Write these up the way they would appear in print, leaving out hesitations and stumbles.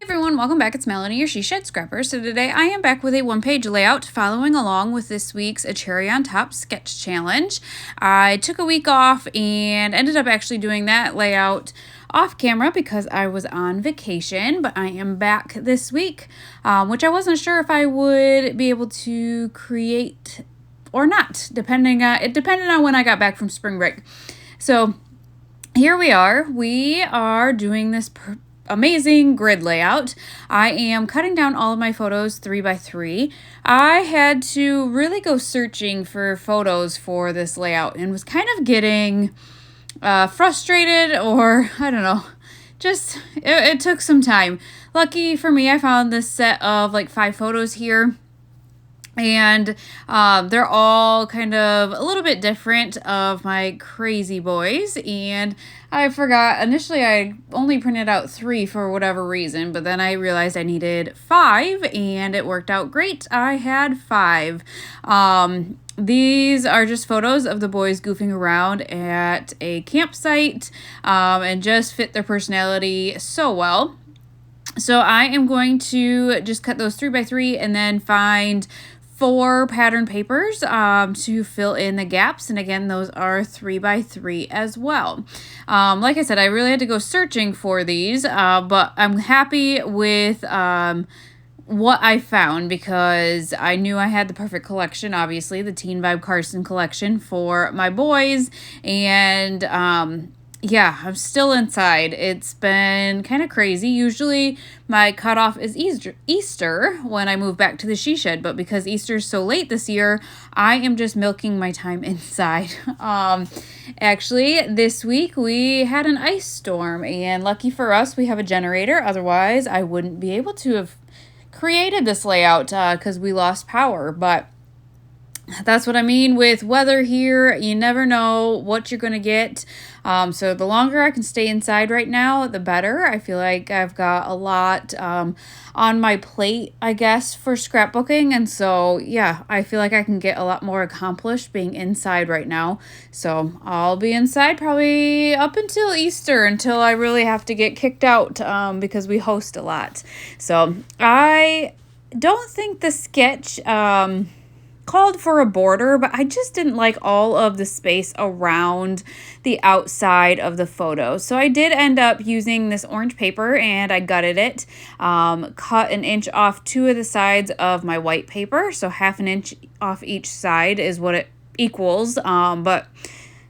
Everyone, welcome back. It's Melanie, your She Shed Scrapper. So today I am back with a one-page layout following along with this week's A Cherry on Top sketch challenge. I took a week off and ended up actually doing that layout off camera because I was on vacation, but I am back this week, which I wasn't sure if I would be able to create or not, it depended on when I got back from spring break. So here we are. We are doing this amazing grid layout. I am cutting down all of my photos 3x3. I had to really go searching for photos for this layout and was kind of getting frustrated, or I don't know, just it took some time. Lucky for me, I found this set of like 5 photos here. And they're all kind of a little bit different of my crazy boys. And I forgot, initially I only printed out 3 for whatever reason, but then I realized I needed 5 and it worked out great. I had 5. These are just photos of the boys goofing around at a campsite and just fit their personality so well. So I am going to just cut those 3x3 and then find 4 pattern papers to fill in the gaps, and again those are 3x3 as well. Like I said, I really had to go searching for these, but I'm happy with what I found because I knew I had the perfect collection, obviously the Teen Vibes Carson collection for my boys, and yeah, I'm still inside. It's been kind of crazy. Usually my cutoff is Easter when I move back to the she shed, but because Easter's so late this year, I am just milking my time inside. Actually, this week we had an ice storm, and lucky for us, we have a generator. Otherwise, I wouldn't be able to have created this layout because we lost power, but that's what I mean with weather here. You never know what you're going to get. So the longer I can stay inside right now, the better. I feel like I've got a lot on my plate, I guess, for scrapbooking. And so, yeah, I feel like I can get a lot more accomplished being inside right now. So I'll be inside probably up until Easter, until I really have to get kicked out because we host a lot. So I don't think the sketch called for a border, but I just didn't like all of the space around the outside of the photo. So I did end up using this orange paper and I gutted it, cut 1 inch off 2 of the sides of my white paper. So 1/2 inch off each side is what it equals. But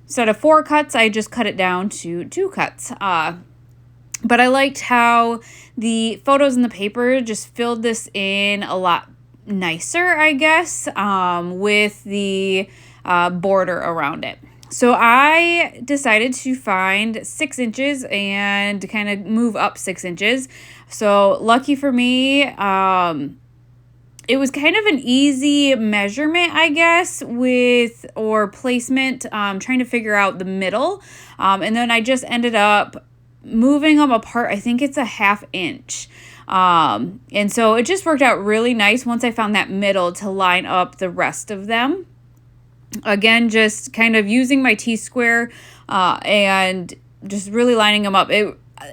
instead of 4 cuts, I just cut it down to 2 cuts. But I liked how the photos in the paper just filled this in a lot nicer, I guess, with the border around it. So I decided to find 6 inches and kind of move up 6 inches. So lucky for me, it was kind of an easy measurement, I guess, or placement, trying to figure out the middle. And then I just ended up moving them apart. I think it's a 1/2 inch. And so it just worked out really nice once I found that middle to line up the rest of them. Again, just kind of using my T-square and just really lining them up.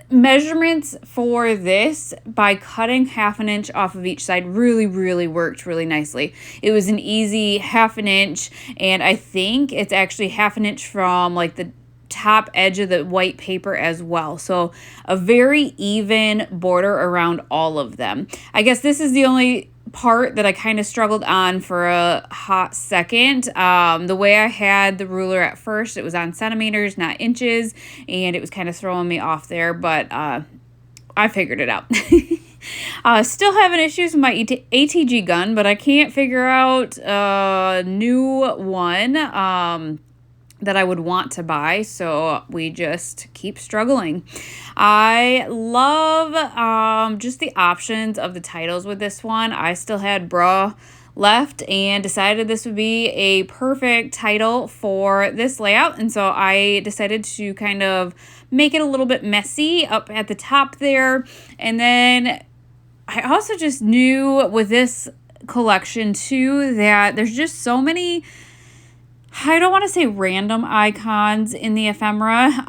Measurements for this by cutting 1/2 inch off of each side really worked really nicely. It was an easy 1/2 inch, and I think it's actually 1/2 inch from like the top edge of the white paper as well. So a very even border around all of them. I guess this is the only part that I kind of struggled on for a hot second. The way I had the ruler at first, it was on centimeters, not inches, and it was kind of throwing me off there, but I figured it out. Still having issues with my ATG gun, but I can't figure out a new one that I would want to buy, so we just keep struggling. I love just the options of the titles with this one. I still had bra left and decided this would be a perfect title for this layout, and so I decided to kind of make it a little bit messy up at the top there. And then I also just knew with this collection too that there's just so many I don't want to say random icons in the ephemera,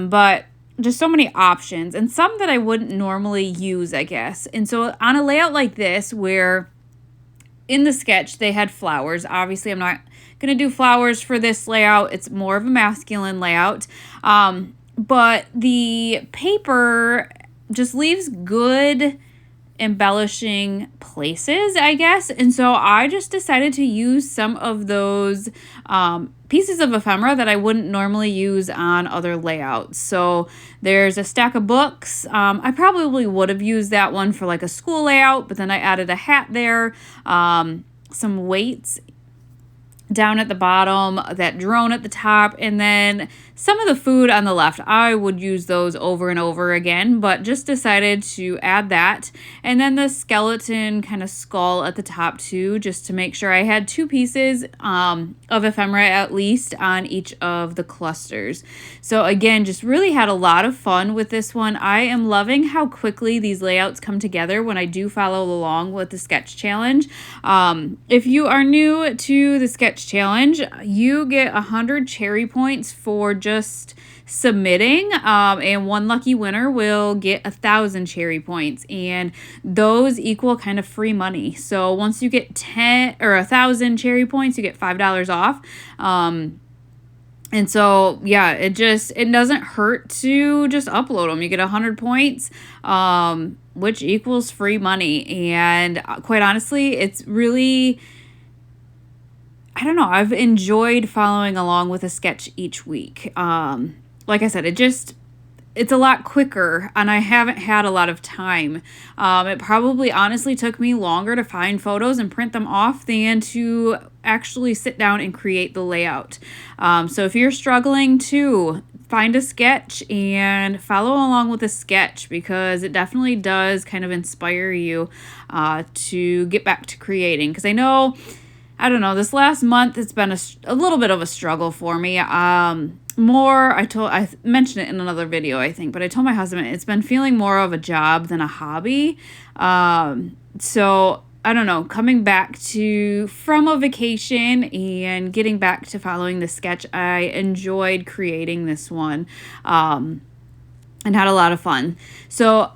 but just so many options and some that I wouldn't normally use, I guess. And so on a layout like this, where in the sketch they had flowers, obviously I'm not going to do flowers for this layout. It's more of a masculine layout. But the paper just leaves good embellishing places, I guess. And so I just decided to use some of those pieces of ephemera that I wouldn't normally use on other layouts. So there's a stack of books. I probably would have used that one for like a school layout, but then I added a hat there, some weights down at the bottom, that drone at the top, and then some of the food on the left. I would use those over and over again, but just decided to add that. And then the skeleton kind of skull at the top too, just to make sure I had two pieces of ephemera at least on each of the clusters. So again, just really had a lot of fun with this one. I am loving how quickly these layouts come together when I do follow along with the sketch challenge. If you are new to the sketch challenge, you get 100 cherry points for just submitting, and one lucky winner will get 1,000 cherry points, and those equal kind of free money. So once you get 10 or 1,000 cherry points, you get $5 off. And so, yeah, it doesn't hurt to just upload them. You get 100 points, which equals free money. And quite honestly, it's really, I don't know, I've enjoyed following along with a sketch each week. Like I said, it's a lot quicker, and I haven't had a lot of time. It probably honestly took me longer to find photos and print them off than to actually sit down and create the layout. So if you're struggling to find a sketch and follow along with a sketch, because it definitely does kind of inspire you to get back to creating. Because I don't know, this last month it's been a little bit of a struggle for me. I mentioned it in another video, I think, but I told my husband it's been feeling more of a job than a hobby. So I don't know, coming back from a vacation and getting back to following the sketch, I enjoyed creating this one. And had a lot of fun. So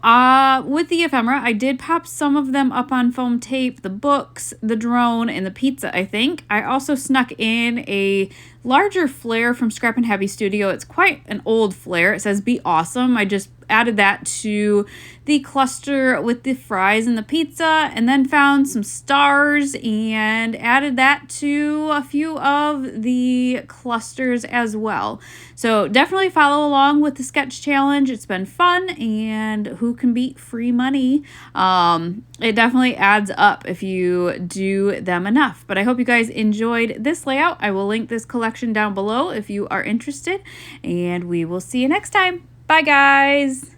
with the ephemera, I did pop some of them up on foam tape, the books, the drone, and the pizza, I think. I also snuck in a larger flare from Scrap and Happy Studio. It's quite an old flare. It says "Be Awesome." I just added that to the cluster with the fries and the pizza, and then found some stars and added that to a few of the clusters as well. So definitely follow along with the sketch challenge. It's been fun, and who can beat free money? It definitely adds up if you do them enough. But I hope you guys enjoyed this layout. I will link this collection down below if you are interested, and we will see you next time. Bye, guys.